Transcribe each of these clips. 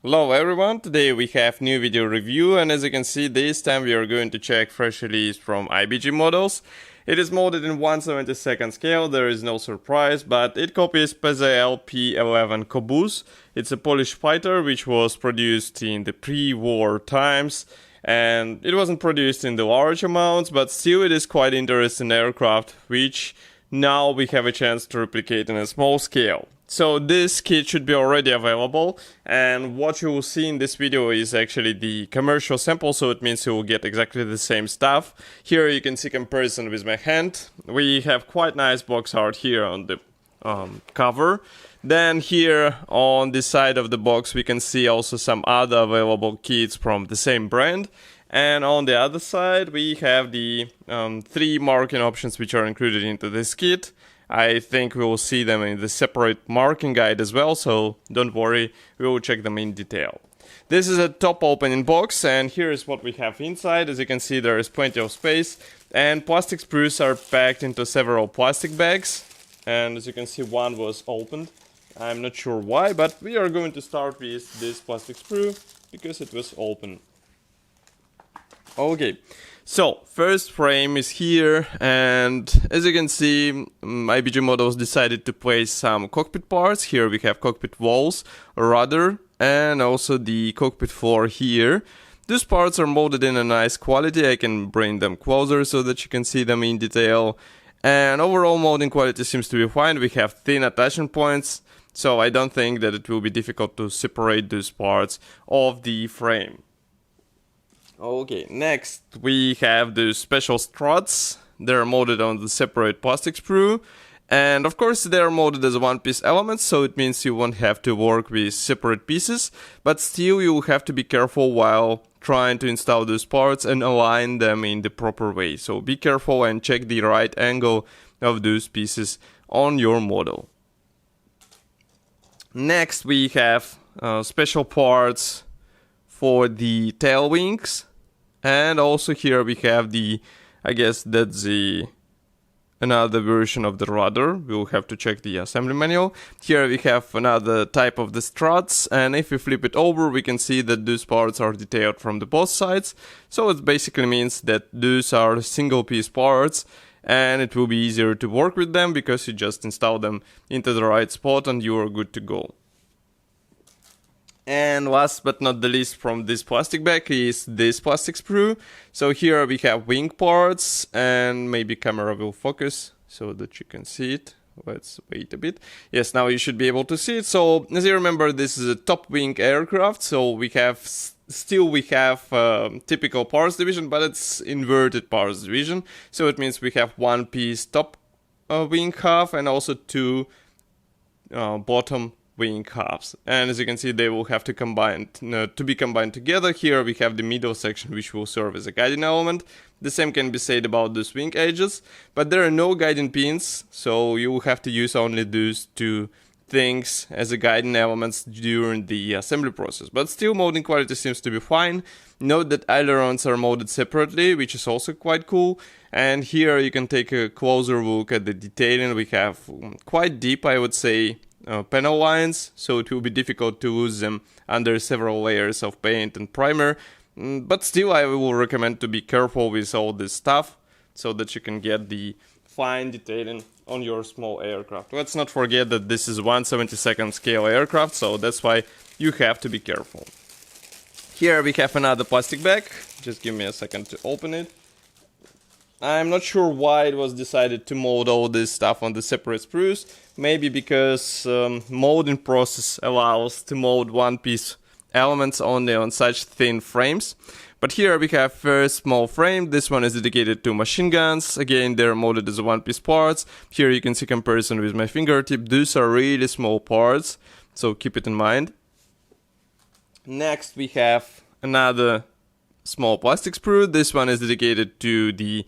Hello everyone, today we have new video review, and as you can see, this time we are going to check fresh release from IBG Models. It is modeled in 1/72 scale, there is no surprise, but it copies P.11g Kobuz. It's a Polish fighter which was produced in the pre-war times, and it wasn't produced in the large amounts, but still it is quite interesting aircraft which now we have a chance to replicate in a small scale. So this kit should be already available, and what you will see in this video is actually the commercial sample, so it means you will get exactly the same stuff. Here you can see comparison with my hand. We have quite nice box art here on the cover. Then here on this side of the box we can see also some other available kits from the same brand. And on the other side we have the 3 marking options which are included into this kit. I think we will see them in the separate marking guide as well, so don't worry, we will check them in detail. This is a top opening box, and here is what we have inside. As you can see, there is plenty of space, and plastic sprues are packed into several plastic bags. And as you can see, one was opened. I'm not sure why, but we are going to start with this plastic sprue because it was open. Okay, so first frame is here, and as you can see, IBG Models decided to place some cockpit parts. Here we have cockpit walls, rudder, and also the cockpit floor here. These parts are molded in a nice quality. I can bring them closer so that you can see them in detail. And overall molding quality seems to be fine. We have thin attachment points, so I don't think that it will be difficult to separate these parts of the frame. Okay, next we have the special struts. They're molded on the separate plastic sprue, and of course they're molded as one-piece elements, so it means you won't have to work with separate pieces, but still you have to be careful while trying to install those parts and align them in the proper way. So be careful and check the right angle of those pieces on your model. Next we have special parts for the tail wings, and also here we have the, I guess that's the another version of the rudder. We'll have to check the assembly manual. Here we have another type of the struts, and if we flip it over we can see that those parts are detailed from the both sides. So it basically means that those are single piece parts, and it will be easier to work with them because you just install them into the right spot and you are good to go. And last but not the least from this plastic bag is this plastic sprue. So here we have wing parts, and maybe camera will focus so that you can see it. Let's wait a bit. Yes, now you should be able to see it. So as you remember, this is a top wing aircraft, so we have typical parts division, but it's inverted parts division. So it means we have one piece top wing half and also 2 bottom wing halves, and as you can see they will have to be combined together. Here we have the middle section which will serve as a guiding element. The same can be said about those wing edges, but there are no guiding pins, so you will have to use only those 2 things as a guiding elements during the assembly process. But still molding quality seems to be fine. Note that ailerons are molded separately, which is also quite cool. And here you can take a closer look at the detailing. We have quite deep, I would say, panel lines, so it will be difficult to lose them under several layers of paint and primer, but still I will recommend to be careful with all this stuff so that you can get the fine detailing on your small aircraft. Let's not forget that this is 1/72 scale aircraft, so that's why you have to be careful. Here we have another plastic bag. Just give me a second to open it. I'm not sure why it was decided to mold all this stuff on the separate sprues. Maybe because molding process allows to mold one-piece elements only on such thin frames. But here we have first small frame. This one is dedicated to machine guns. Again, they're molded as one-piece parts. Here you can see comparison with my fingertip. These are really small parts, so keep it in mind. Next we have another small plastic sprue. This one is dedicated to the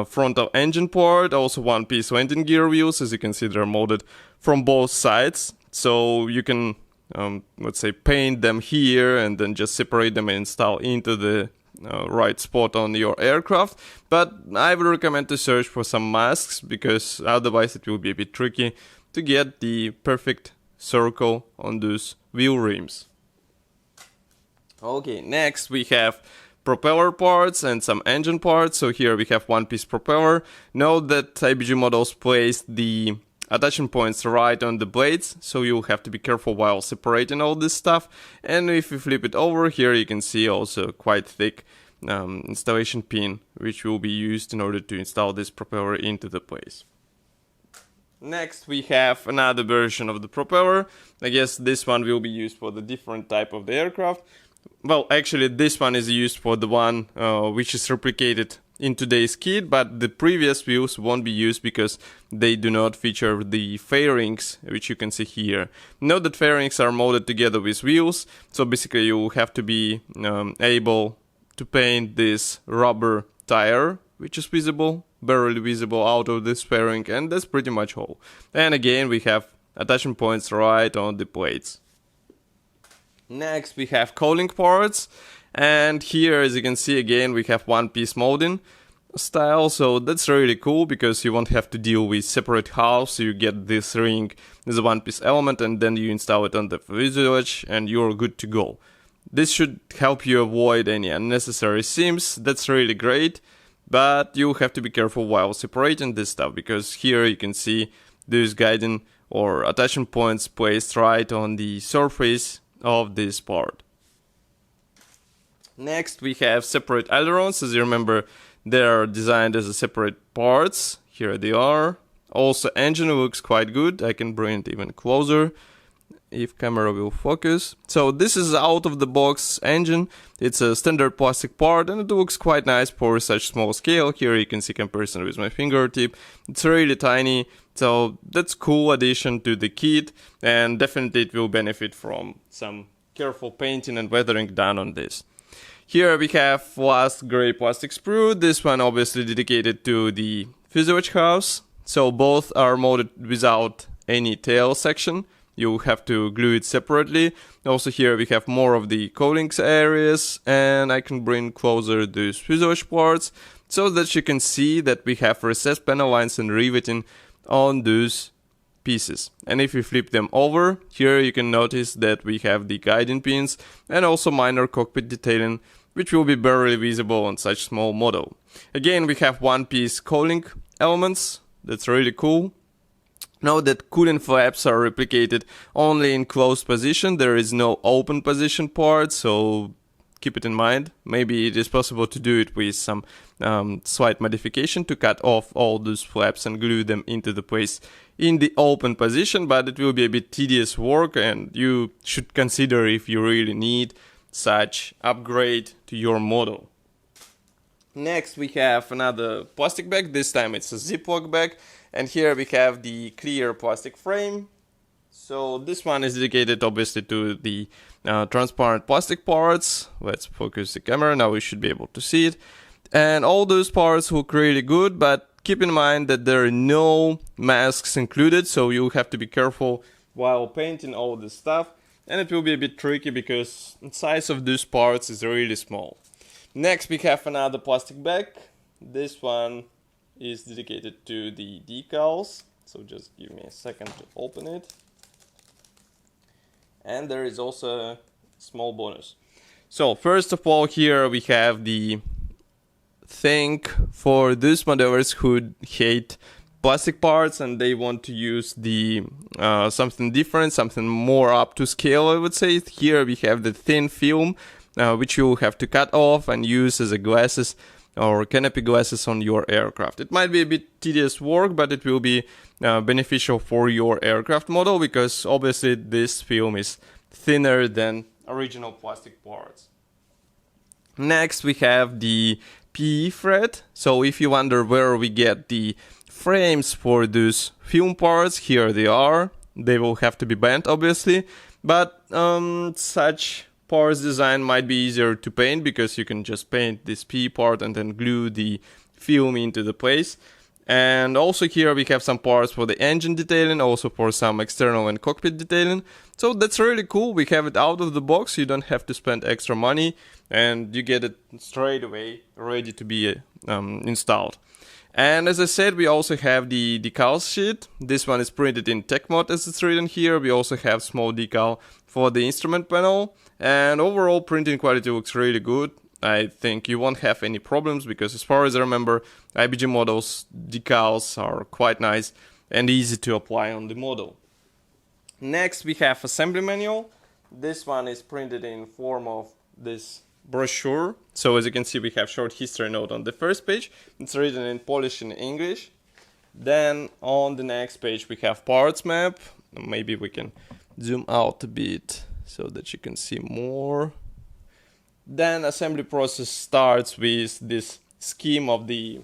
frontal engine part, also one-piece landing gear wheels. As you can see, they're molded from both sides, so you can let's say paint them here and then just separate them and install into the right spot on your aircraft. But I would recommend to search for some masks, because otherwise it will be a bit tricky to get the perfect circle on those wheel rims. Okay, next we have propeller parts and some engine parts. So here we have one piece propeller. Note that IBG Models placed the attachment points right on the blades, so you'll have to be careful while separating all this stuff. And if you flip it over, here you can see also quite thick installation pin, which will be used in order to install this propeller into the place. Next we have another version of the propeller. I guess this one will be used for the different type of the aircraft. Well, actually this one is used for the one which is replicated in today's kit, but the previous wheels won't be used because they do not feature the fairings, which you can see here. Note that fairings are molded together with wheels, so basically you have to be able to paint this rubber tire, which is visible, barely visible out of this fairing, and that's pretty much all. And again, we have attachment points right on the plates. Next we have cowling parts, and here as you can see again we have one piece molding style, so that's really cool because you won't have to deal with separate halves. So you get this ring as a one piece element and then you install it on the fuselage and you're good to go. This should help you avoid any unnecessary seams. That's really great, but you have to be careful while separating this stuff because here you can see there's guiding or attachment points placed right on the surface of this part. Next we have separate ailerons. As you remember, they are designed as a separate parts. Here they are. Also engine looks quite good. I can bring it even closer if camera will focus. So this is out of the box engine. It's a standard plastic part and it looks quite nice for such small scale. Here you can see comparison with my fingertip. It's really tiny, so that's cool addition to the kit, and definitely it will benefit from some careful painting and weathering done on this. Here we have last gray plastic sprue. This one obviously dedicated to the fuselage house. So both are molded without any tail section. You have to glue it separately. Also here we have more of the cowlings areas, and I can bring closer these fuselage parts so that you can see that we have recessed panel lines and riveting on those pieces. And if you flip them over, here you can notice that we have the guiding pins and also minor cockpit detailing, which will be barely visible on such small model. Again, we have one piece cowling elements. That's really cool. Note that cooling flaps are replicated only in closed position. There is no open position part, so keep it in mind. Maybe it is possible to do it with some slight modification to cut off all those flaps and glue them into the place in the open position, but it will be a bit tedious work and you should consider if you really need such upgrade to your model. Next we have another plastic bag. This time it's a Ziploc bag, and here we have the clear plastic frame. So this one is dedicated obviously to the transparent plastic parts. Let's focus the camera, now we should be able to see it. And all those parts look really good, but keep in mind that there are no masks included, so you have to be careful while painting all this stuff. And it will be a bit tricky because the size of these parts is really small. Next we have another plastic bag. This one is dedicated to the decals, so just give me a second to open it. And there is also a small bonus. So first of all, here we have the thing for those modelers who hate plastic parts and they want to use the something different, something more up to scale, I would say. Here we have the thin film, which you have to cut off and use as a glasses or canopy glasses on your aircraft. It might be a bit tedious work, but it will be beneficial for your aircraft model because obviously this film is thinner than original plastic parts. Next we have the PE thread. So if you wonder where we get the frames for those film parts, here they are. They will have to be bent obviously, but such parts design might be easier to paint because you can just paint this PE part and then glue the film into the place. And also here we have some parts for the engine detailing, also for some external and cockpit detailing. So that's really cool. We have it out of the box. You don't have to spend extra money and you get it straight away ready to be installed. And as I said, we also have the decals sheet. This one is printed in tech mode as it's written here. We also have small decal for the instrument panel. And overall printing quality looks really good. I think you won't have any problems because as far as I remember, IBG Models decals are quite nice and easy to apply on the model. Next we have assembly manual. This one is printed in form of this brochure. So as you can see, we have short history note on the first page. It's written in Polish and English. Then on the next page we have parts map. Maybe we can zoom out a bit so that you can see more. Then assembly process starts with this scheme of the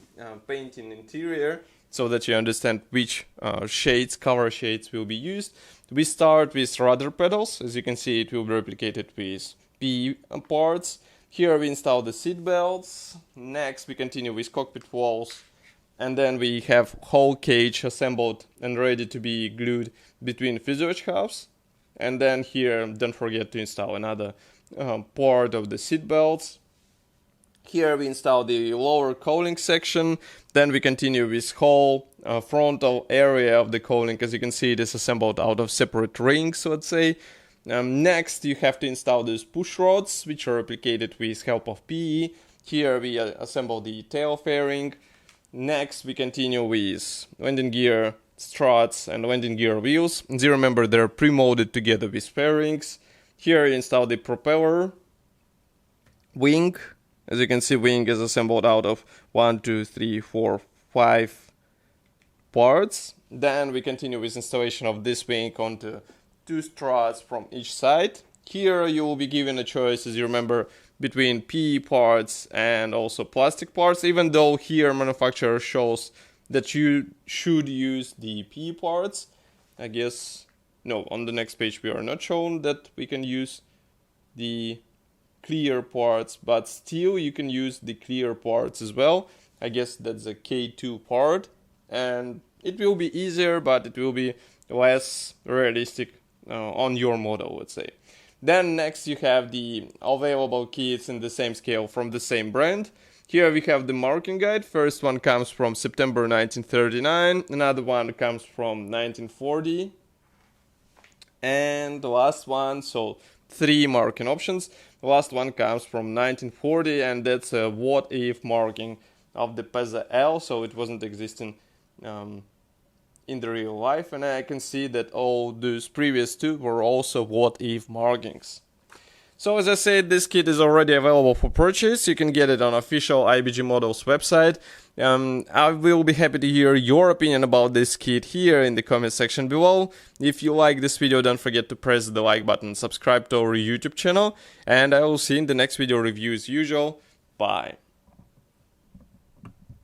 painting interior so that you understand which color shades will be used. We start with rudder pedals. As you can see, it will be replicated with P parts. Here we install the seat belts. Next we continue with cockpit walls. And then we have whole cage assembled and ready to be glued between fuselage halves. And then here, don't forget to install another part of the seat belts. Here we install the lower cowling section. Then we continue with whole frontal area of the cowling. As you can see, it is assembled out of separate rings, let's say. Next, you have to install these push rods, which are replicated with help of PE. Here we assemble the tail fairing. Next, we continue with landing gear struts and landing gear wheels. As you remember, they're pre-molded together with fairings. Here you install the propeller wing. As you can see, wing is assembled out of 1, 2, 3, 4, 5 parts. Then we continue with installation of this wing onto 2 struts from each side. Here you will be given a choice, as you remember, between PE parts and also plastic parts, even though here manufacturer shows that you should use the PE parts. I guess, no, on the next page we are not shown that we can use the clear parts, but still you can use the clear parts as well. I guess that's a K2 part, and it will be easier, but it will be less realistic on your model, let's say. Then next you have the available kits in the same scale from the same brand. Here we have the marking guide. First one comes from September 1939, another one comes from 1940, and the last one, so 3 marking options. The last one comes from 1940, and that's a what if marking of the PESA L, so it wasn't existing in the real life, and I can see that all those previous 2 were also what if markings. So as I said, this kit is already available for purchase. You can get it on official IBG Models website. I will be happy to hear your opinion about this kit here in the comment section below. If you like this video, don't forget to press the like button, subscribe to our YouTube channel, and I will see you in the next video review as usual. Bye.